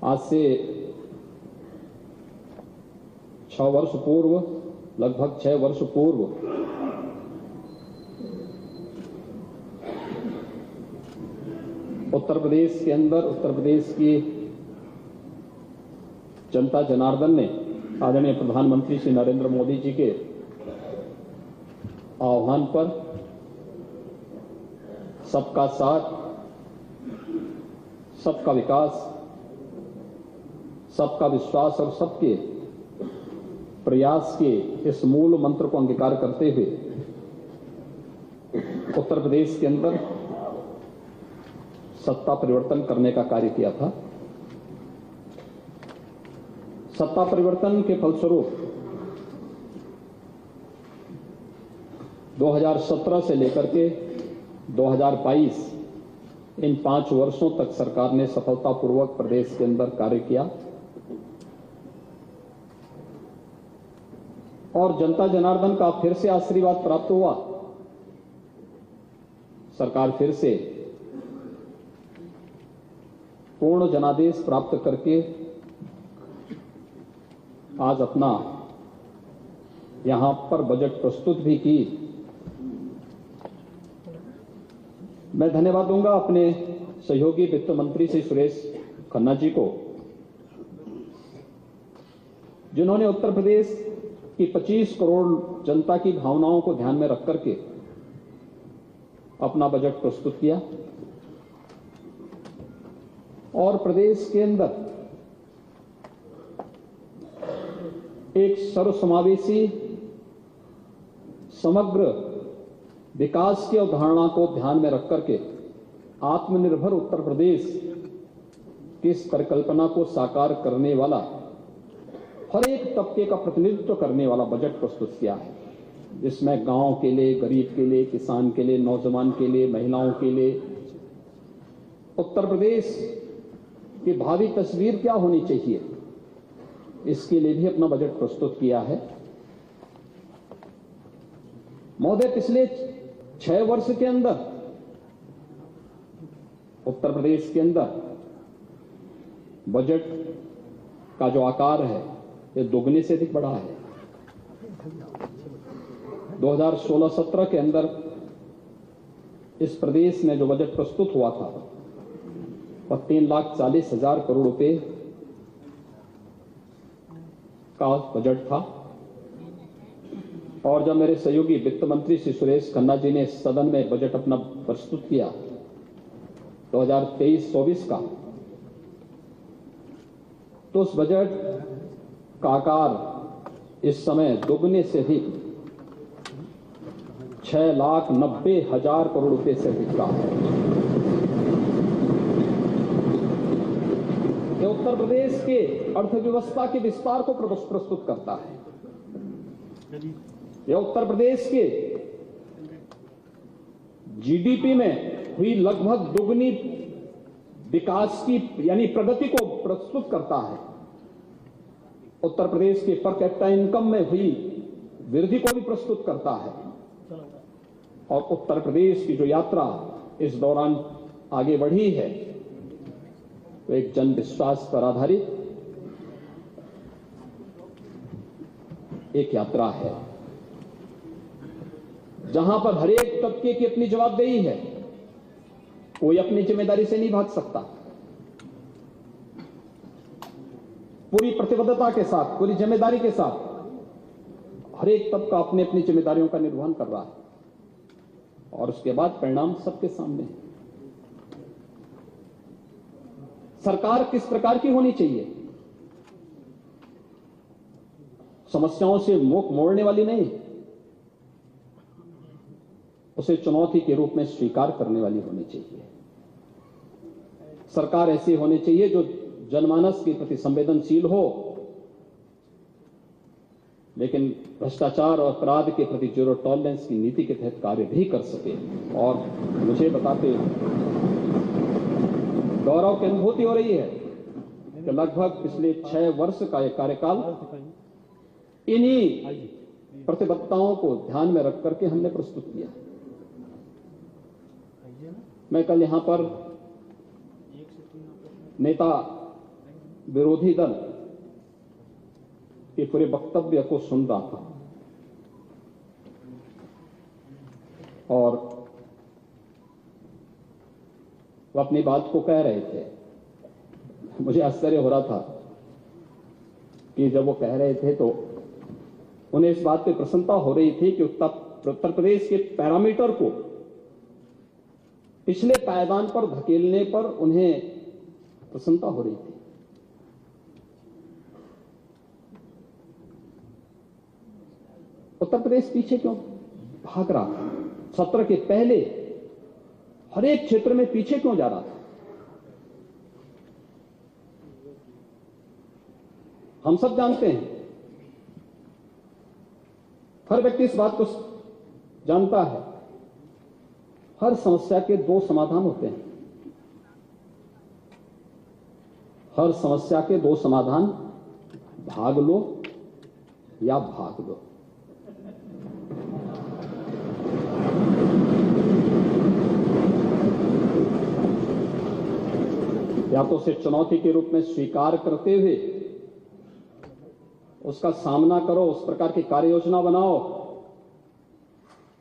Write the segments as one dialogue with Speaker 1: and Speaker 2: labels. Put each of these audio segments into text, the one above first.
Speaker 1: आज से 6 वर्ष पूर्व, लगभग 6 वर्ष पूर्व उत्तर प्रदेश के अंदर, उत्तर प्रदेश की जनता जनार्दन ने आदरणीय प्रधानमंत्री श्री नरेंद्र मोदी जी के आह्वान पर सबका साथ, सबका विकास, सबका विश्वास और सबके प्रयास के इस मूल मंत्र को अंगीकार करते हुए उत्तर प्रदेश के अंदर सत्ता परिवर्तन करने का कार्य किया था। सत्ता परिवर्तन के फलस्वरूप 2017 से लेकर के 2022 इन 5 वर्षों तक सरकार ने सफलतापूर्वक प्रदेश के अंदर कार्य किया और जनता जनार्दन का फिर से आशीर्वाद प्राप्त हुआ। सरकार फिर से पूर्ण जनादेश प्राप्त करके आज अपना यहां पर बजट प्रस्तुत भी की। मैं धन्यवाद दूंगा अपने सहयोगी वित्त मंत्री श्री सुरेश खन्ना जी को, जिन्होंने उत्तर प्रदेश की 25 करोड़ जनता की भावनाओं को ध्यान में रख करके अपना बजट प्रस्तुत किया और प्रदेश के अंदर एक सर्वसमावेशी समग्र विकास की अवधारणा को ध्यान में रख करके आत्मनिर्भर उत्तर प्रदेश की इस परिकल्पना को साकार करने वाला, हर एक तबके का प्रतिनिधित्व करने वाला बजट प्रस्तुत किया है, जिसमें गांव के लिए, गरीब के लिए, किसान के लिए, नौजवान के लिए, महिलाओं के लिए उत्तर प्रदेश की भावी तस्वीर क्या होनी चाहिए, इसके लिए भी अपना बजट प्रस्तुत किया है। महोदय, पिछले 6 वर्ष के अंदर उत्तर प्रदेश के अंदर बजट का जो आकार है ये दोगुने से अधिक बढ़ा है। 2016-17 के अंदर इस प्रदेश में जो बजट प्रस्तुत हुआ था वह 3,40,000 करोड़ रुपए का बजट था और जब मेरे सहयोगी वित्त मंत्री श्री सुरेश खन्ना जी ने सदन में बजट अपना प्रस्तुत किया 2023-24 का, तो उस बजट का आकार इस समय दोगुने से भी 6,90,000 करोड़ रुपए से अधिक रहा है। यह उत्तर प्रदेश के अर्थव्यवस्था के विस्तार को प्रस्तुत करता है। यह उत्तर प्रदेश के जीडीपी में हुई लगभग दुगनी विकास की यानी प्रगति को प्रस्तुत करता है। उत्तर प्रदेश के पर कैपिटा इनकम में हुई वृद्धि को भी प्रस्तुत करता है और उत्तर प्रदेश की जो यात्रा इस दौरान आगे बढ़ी है वो एक जन विश्वास पर आधारित एक यात्रा है, जहां पर हर एक तबके की अपनी जवाबदेही है, कोई अपनी जिम्मेदारी से नहीं भाग सकता। पूरी प्रतिबद्धता के साथ, पूरी जिम्मेदारी के साथ हर एक तबका अपनी अपनी जिम्मेदारियों का निर्वहन कर रहा है और उसके बाद परिणाम सबके सामने है। सरकार किस प्रकार की होनी चाहिए? समस्याओं से मुख मोड़ने वाली नहीं, उसे चुनौती के रूप में स्वीकार करने वाली होनी चाहिए। सरकार ऐसी होनी चाहिए जो जनमानस के प्रति संवेदनशील हो, लेकिन भ्रष्टाचार और अपराध के प्रति जीरो टॉलरेंस की नीति के तहत कार्य भी कर सके। और मुझे बताते गौरव की अनुभूति हो रही है कि लगभग पिछले 6 वर्ष का यह कार्यकाल इन्हीं प्रतिबद्धताओं को ध्यान में रख करके हमने प्रस्तुत किया। मैं कल यहां पर नेता विरोधी दल के पूरे वक्तव्य को सुन रहा था और वो अपनी बात को कह रहे थे। मुझे आश्चर्य हो रहा था कि जब वो कह रहे थे तो उन्हें इस बात पे प्रसन्नता हो रही थी कि उत्तर प्रदेश के पैरामीटर को पिछले पायदान पर धकेलने पर उन्हें प्रसन्नता हो रही थी। उत्तर प्रदेश पीछे क्यों भाग रहा था? सत्र के पहले हर एक क्षेत्र में पीछे क्यों जा रहा था? हम सब जानते हैं, हर व्यक्ति इस बात को जानता है, हर समस्या के दो समाधान होते हैं। हर समस्या के दो समाधान, भाग लो या भाग लो। या तो उसे चुनौती के रूप में स्वीकार करते हुए उसका सामना करो, उस प्रकार की कार्य योजना बनाओ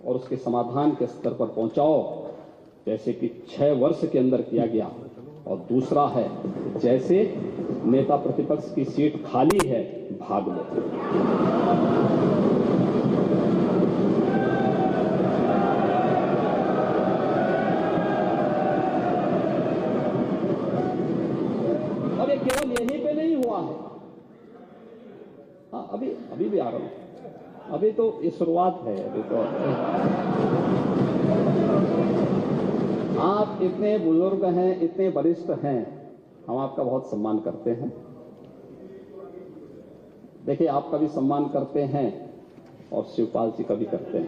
Speaker 1: और उसके समाधान के स्तर पर पहुंचाओ, जैसे कि 6 वर्ष के अंदर किया गया। और दूसरा है, जैसे नेता प्रतिपक्ष की सीट खाली है, भाग लो। और ये केवल यहीं पे नहीं हुआ है। हाँ, अभी भी आ रहा हूं। अभी तो ये शुरुआत है। अभी तो आप इतने बुजुर्ग हैं, इतने वरिष्ठ हैं, हम आपका बहुत सम्मान करते हैं। देखिए, आपका भी सम्मान करते हैं और शिवपाल जी का भी करते हैं।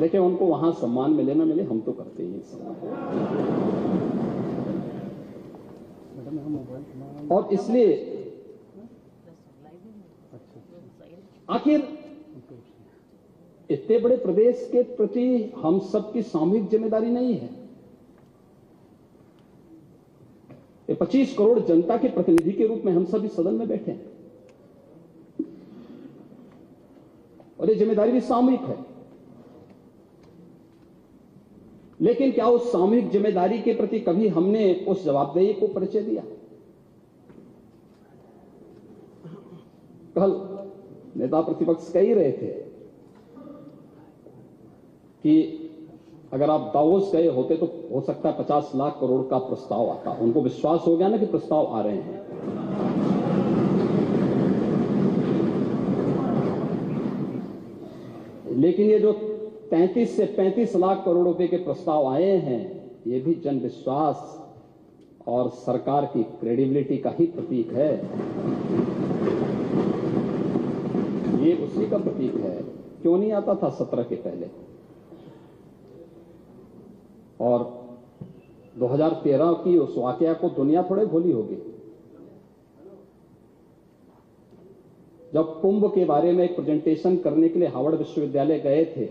Speaker 1: देखिए, उनको वहां सम्मान मिले ना मिले, हम तो करते ही सम्मान। और इसलिए आखिर इतने बड़े प्रदेश के प्रति हम सबकी सामूहिक जिम्मेदारी नहीं है? ये 25 करोड़ जनता के प्रतिनिधि के रूप में हम सभी सदन में बैठे हैं और ये जिम्मेदारी भी सामूहिक है। लेकिन क्या उस सामूहिक जिम्मेदारी के प्रति कभी हमने उस जवाबदेही को परिचय दिया? कल नेता प्रतिपक्ष कह ही रहे थे कि अगर आप दावोस गए होते तो हो सकता है 50 लाख करोड़ का प्रस्ताव आता। उनको विश्वास हो गया ना कि प्रस्ताव आ रहे हैं। लेकिन ये जो 33 से 35 लाख करोड़ रुपए के प्रस्ताव आए हैं, ये भी जन विश्वास और सरकार की क्रेडिबिलिटी का ही प्रतीक है। ये उसी का प्रतीक है। क्यों नहीं आता था 17 के पहले? और 2013 की उस वाकया को दुनिया थोड़े भूली होगी, जब कुंभ के बारे में एक प्रेजेंटेशन करने के लिए हार्वर्ड विश्वविद्यालय गए थे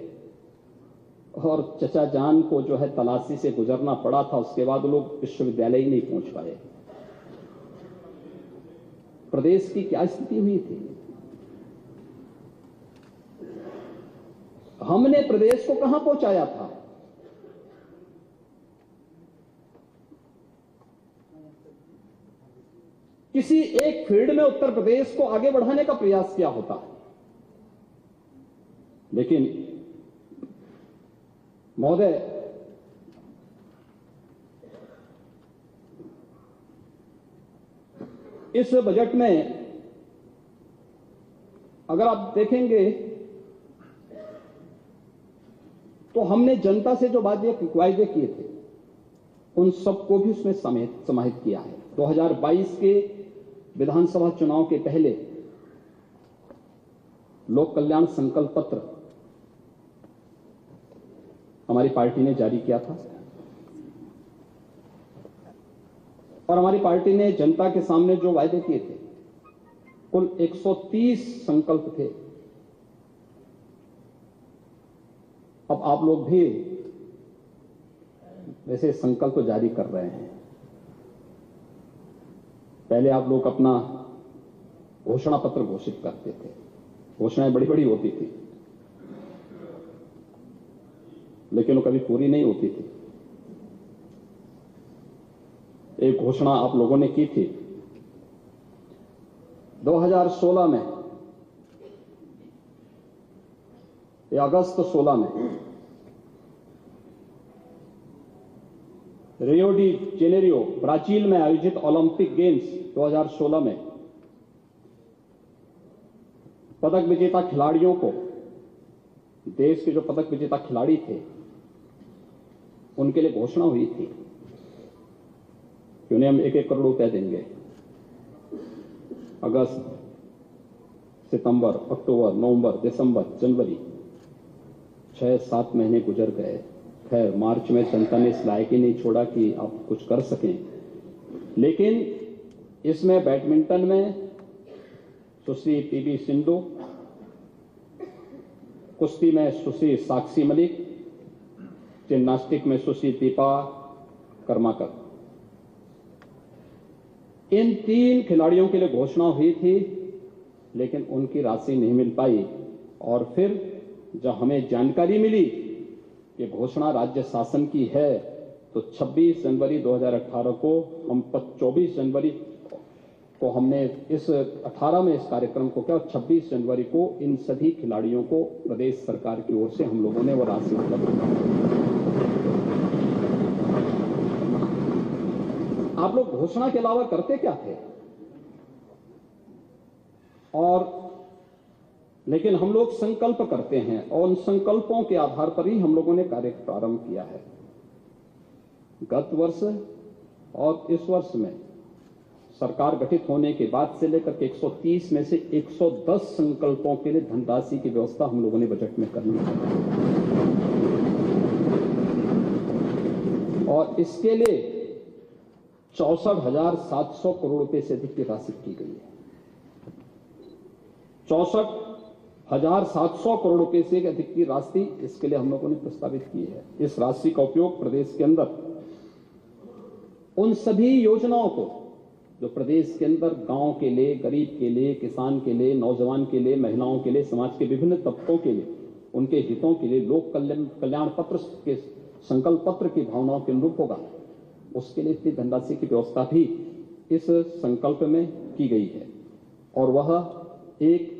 Speaker 1: और चचा जान को जो है तलाशी से गुजरना पड़ा था। उसके बाद लोग विश्वविद्यालय ही नहीं पहुंच पाए। प्रदेश की क्या स्थिति हुई थी? हमने प्रदेश को कहां पहुंचाया था? किसी एक फील्ड में उत्तर प्रदेश को आगे बढ़ाने का प्रयास किया होता, लेकिन महोदय, इस बजट में अगर आप देखेंगे तो हमने जनता से जो वादे किए थे उन सबको भी उसमें समाहित किया है। 2022 के विधानसभा चुनाव के पहले लोक कल्याण संकल्प पत्र हमारी पार्टी ने जारी किया था और हमारी पार्टी ने जनता के सामने जो वायदे किए थे, कुल 130 संकल्प थे। अब आप लोग भी वैसे संकल्प जारी कर रहे हैं। पहले आप लोग अपना घोषणा पत्र घोषित करते थे, घोषणाएं बड़ी बड़ी होती थी, लेकिन वो कभी पूरी नहीं होती थी। एक घोषणा आप लोगों ने की थी 2016 में, अगस्त 16 में रियो डी जेनेरियो ब्राजील में आयोजित ओलंपिक गेम्स 2016 में पदक विजेता खिलाड़ियों को, देश के जो पदक विजेता खिलाड़ी थे उनके लिए घोषणा हुई थी कि उन्हें हम 1-1 करोड़ रुपए देंगे। अगस्त, सितंबर, अक्टूबर, नवंबर, दिसंबर, जनवरी, 6-7 महीने गुजर गए। खैर, मार्च में जनता ने इस लायक ही नहीं छोड़ा कि आप कुछ कर सकें। लेकिन इसमें बैडमिंटन में सुश्री पीवी सिंधु, कुश्ती में सुश्री साक्षी मलिक, जिम्नास्टिक में सुश्री दीपा कर्माकर, इन 3 खिलाड़ियों के लिए घोषणा हुई थी, लेकिन उनकी राशि नहीं मिल पाई। और फिर जब हमें जानकारी मिली कि घोषणा राज्य शासन की है, तो 26 जनवरी 2018 को हम 24 जनवरी को हमने इस 18 में इस कार्यक्रम को किया और 26 जनवरी को इन सभी खिलाड़ियों को प्रदेश सरकार की ओर से हम लोगों ने वो राशि उपलब्ध कराई। आप लोग घोषणा के अलावा करते क्या थे? और लेकिन हम लोग संकल्प करते हैं और उन संकल्पों के आधार पर ही हम लोगों ने कार्य प्रारंभ किया है। गत वर्ष और इस वर्ष में सरकार गठित होने के बाद से लेकर के 130 में से 110 संकल्पों के लिए धनराशि की व्यवस्था हम लोगों ने बजट में करनी है और इसके लिए 64,700 करोड़ रुपए से अधिक की राशि की गई है। 64,700 करोड़ रुपए से अधिक की राशि इसके लिए हम लोगों ने प्रस्तावित की है। इस राशि का उपयोग प्रदेश के अंदर उन सभी योजनाओं को जो प्रदेश के अंदर गांव के लिए, गरीब के लिए, किसान के लिए, नौजवान के लिए, महिलाओं के लिए, समाज के विभिन्न तबकों के लिए, उनके हितों के लिए लोक कल्याण पत्र के संकल्प पत्र की भावनाओं के अनुरूप होगा, उसके लिए इतनी धनराशि की व्यवस्था भी इस संकल्प में की गई है। और वह एक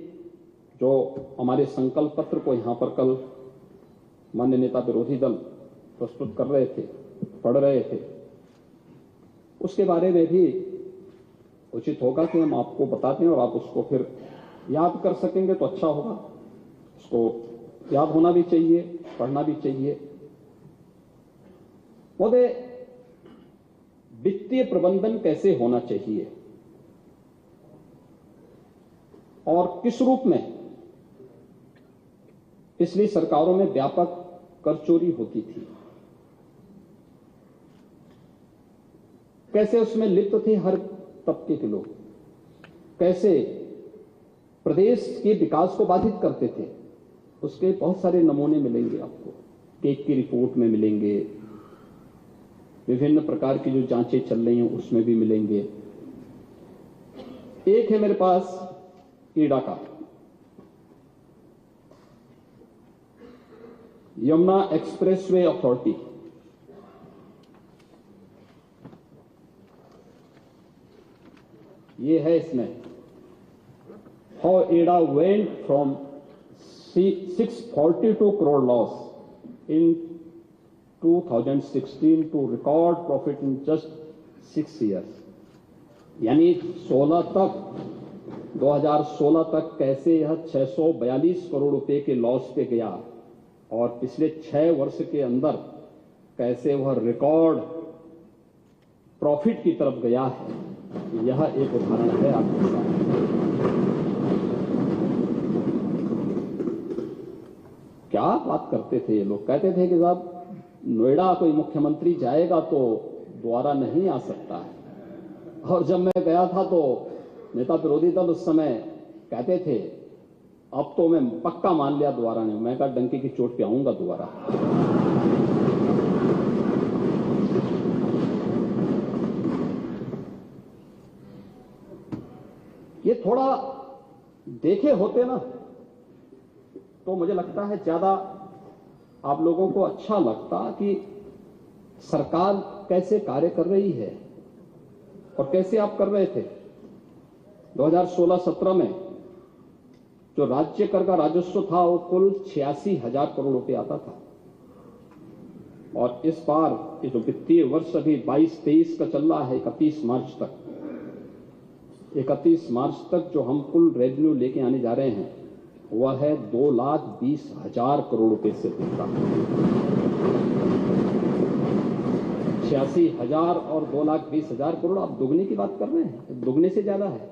Speaker 1: जो हमारे संकल्प पत्र को यहां पर कल माननीय नेता विरोधी दल प्रस्तुत कर रहे थे, पढ़ रहे थे, उसके बारे में भी उचित होगा कि हम आपको बता दें और आप उसको फिर याद कर सकेंगे तो अच्छा होगा। उसको याद होना भी चाहिए, पढ़ना भी चाहिए। महोदय, वित्तीय प्रबंधन कैसे होना चाहिए और किस रूप में पिछली सरकारों में व्यापक कर चोरी होती थी, कैसे उसमें लिप्त थे हर तबके के लोग, कैसे प्रदेश के विकास को बाधित करते थे, उसके बहुत सारे नमूने मिलेंगे आपको। केक की रिपोर्ट में मिलेंगे, विभिन्न प्रकार की जो जांचें चल रही हैं उसमें भी मिलेंगे। एक है मेरे पास ईडा का, यमुना एक्सप्रेसवे अथॉरिटी, ये है इसमें how Ida went from 642 crore loss in 2016 to record profit in just 6 years. यानी 2016 तक कैसे यह 642 करोड़ रुपए के लॉस पे गया और पिछले 6 वर्ष के अंदर कैसे वह रिकॉर्ड प्रॉफिट की तरफ गया है, यह एक उदाहरण है आपके सामने। क्या बात करते थे ये लोग, कहते थे कि साहब नोएडा कोई मुख्यमंत्री जाएगा तो दोबारा नहीं आ सकता है। और जब मैं गया था तो नेता विरोधी दल उस समय कहते थे अब तो मैं पक्का मान लिया दोबारा नहीं। मैं कहा डंके की चोट पे आऊंगा दोबारा। थोड़ा देखे होते ना तो मुझे लगता है ज्यादा आप लोगों को अच्छा लगता कि सरकार कैसे कार्य कर रही है और कैसे आप कर रहे थे। 2016-17 में जो राज्य कर का राजस्व था वो कुल 86,000 करोड़ रुपए आता था, और इस बार ये जो वित्तीय वर्ष अभी 22-23 का चल रहा है, 31 मार्च तक जो हम कुल रेवेन्यू लेके आने जा रहे हैं वह है 2,20,000 करोड़ रुपए से अधिक का। 86,000 और 2,20,000 करोड़, आप दुगने की बात कर रहे हैं, दुगने से ज्यादा है।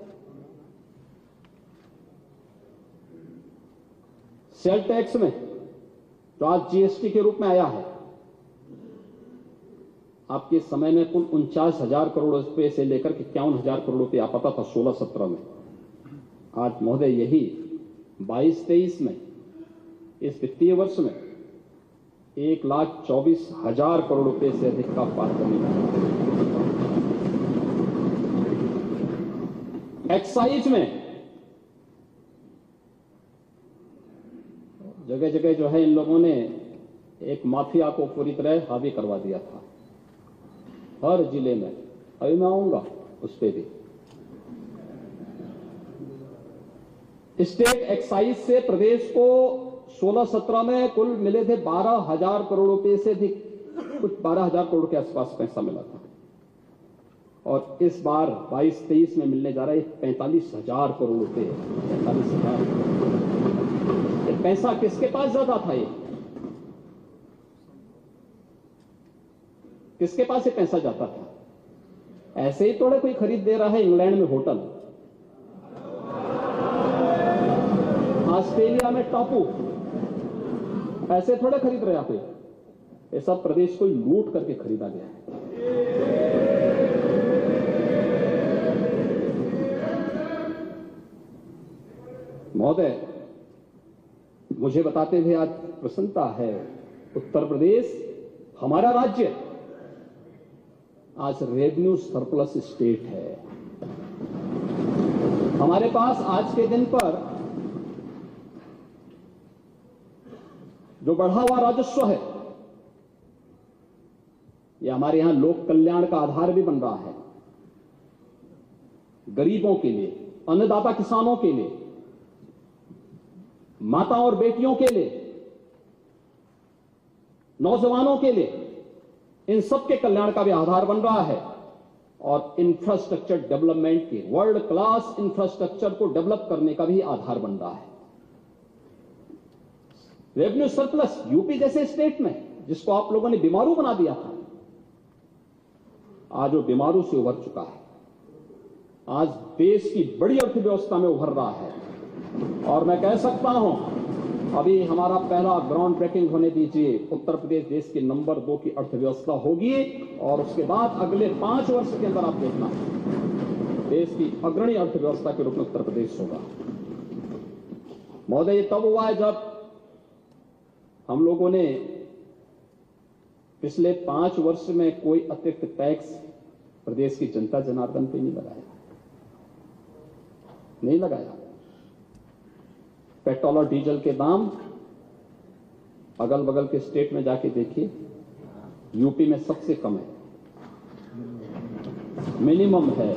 Speaker 1: सेल टैक्स में जो आज जीएसटी के रूप में आया है, आपके समय में कुल 49,000 करोड़ रुपए से लेकर के 51,000 करोड़ रुपए आता था 16-17 में। आज महोदय यही 22-23 में, इस वित्तीय वर्ष में 1,24,000 करोड़ रुपए से अधिक का पार करने वाला। एक्साइज में जगह जगह जो है इन लोगों ने एक माफिया को पूरी तरह हावी करवा दिया था हर जिले में। अभी मैं आऊंगा उस पर भी। स्टेट एक्साइज से प्रदेश को 16-17 में कुल मिले थे 12,000 करोड़ रुपए से अधिक, कुछ 12,000 करोड़ के आसपास पैसा मिला था, और इस बार 22-23 में मिलने जा रहा है 45,000 करोड़ रुपए। 45,000 पैसा किसके पास ज्यादा था? ये किसके पास ये पैसा जाता था? ऐसे ही थोड़े कोई खरीद दे रहा है इंग्लैंड में होटल, ऑस्ट्रेलिया में टापू, ऐसे थोड़े खरीद रहे आप। ये सब प्रदेश को लूट करके खरीदा गया है। महोदय, मुझे बताते हुए आज प्रसन्नता है, उत्तर प्रदेश हमारा राज्य आज रेवेन्यू सरप्लस स्टेट है। हमारे पास आज के दिन पर जो बढ़ा हुआ राजस्व है, यह हमारे यहां लोक कल्याण का आधार भी बन रहा है। गरीबों के लिए, अन्नदाता किसानों के लिए, माता और बेटियों के लिए, नौजवानों के लिए, इन सबके कल्याण का भी आधार बन रहा है। और इंफ्रास्ट्रक्चर डेवलपमेंट की, वर्ल्ड क्लास इंफ्रास्ट्रक्चर को डेवलप करने का भी आधार बन रहा है। रेवेन्यू सरप्लस यूपी जैसे स्टेट में, जिसको आप लोगों ने बीमारू बना दिया था, आज वो बीमारू से उभर चुका है। आज देश की बड़ी अर्थव्यवस्था में उभर रहा है। और मैं कह सकता हूं, अभी हमारा पहला ग्राउंड ब्रेकिंग होने दीजिए, उत्तर प्रदेश देश की नंबर 2 की अर्थव्यवस्था होगी, और उसके बाद अगले 5 वर्ष के अंदर आप देखना, देश की अग्रणी अर्थव्यवस्था के रूप में उत्तर प्रदेश होगा। महोदय, ये तब हुआ है जब हम लोगों ने पिछले 5 वर्ष में कोई अतिरिक्त टैक्स प्रदेश की जनता जनार्दन पे नहीं लगाया। पेट्रोल और डीजल के दाम अगल बगल के स्टेट में जाके देखिए, यूपी में सबसे कम है, मिनिमम है।